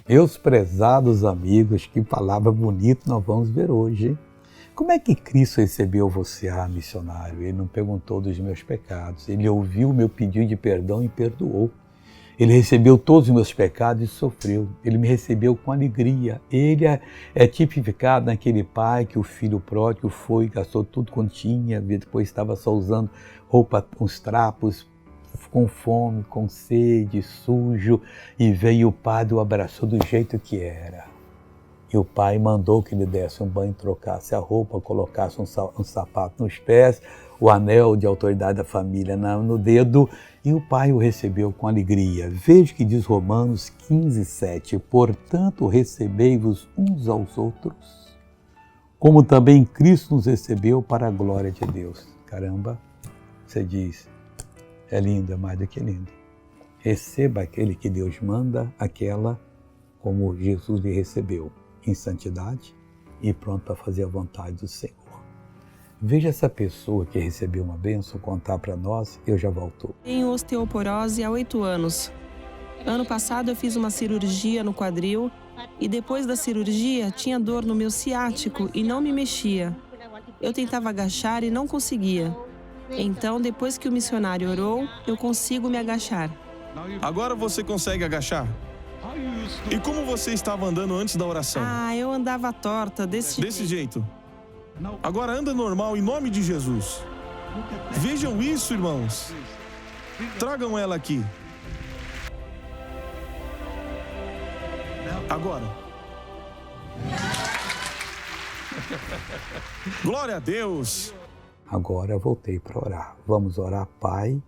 Meus prezados amigos, que palavra bonita nós vamos ver hoje, hein? Como é que Cristo recebeu você, missionário? Ele não perguntou dos meus pecados, ele ouviu o meu pedido de perdão e perdoou. Ele recebeu todos os meus pecados e sofreu. Ele me recebeu com alegria. Ele é tipificado naquele pai que o filho pródigo foi, gastou tudo quanto tinha, depois estava só usando roupa, uns trapos, com fome, com sede, sujo, e veio o padre e o abraçou do jeito que era. E o pai mandou que lhe desse um banho, trocasse a roupa, colocasse um sapato nos pés, o anel de autoridade da família no dedo, e o pai o recebeu com alegria. Veja que diz Romanos 15:7, portanto recebei-vos uns aos outros, como também Cristo nos recebeu para a glória de Deus. Caramba, você diz, é lindo, é mais do que lindo. Receba aquele que Deus manda, aquela como Jesus lhe recebeu, em santidade e pronto para fazer a vontade do Senhor. Veja essa pessoa que recebeu uma bênção contar para nós, eu já volto. Tenho osteoporose há 8 anos. Ano passado eu fiz uma cirurgia no quadril e depois da cirurgia tinha dor no meu ciático e não me mexia. Eu tentava agachar e não conseguia. Então, depois que o missionário orou, eu consigo me agachar. Agora você consegue agachar? E como você estava andando antes da oração? Eu andava torta, desse jeito. Agora anda normal em nome de Jesus. Vejam isso, irmãos. Tragam ela aqui. Agora. Glória a Deus. Agora eu voltei para orar. Vamos orar, Pai.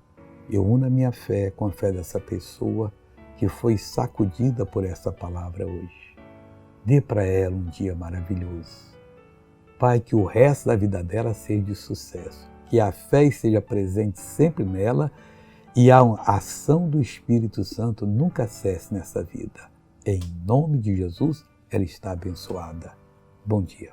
Eu uno a minha fé com a fé dessa pessoa que foi sacudida por essa palavra hoje. Dê para ela um dia maravilhoso. Pai, que o resto da vida dela seja de sucesso. Que a fé esteja presente sempre nela e a ação do Espírito Santo nunca cesse nessa vida. Em nome de Jesus, ela está abençoada. Bom dia.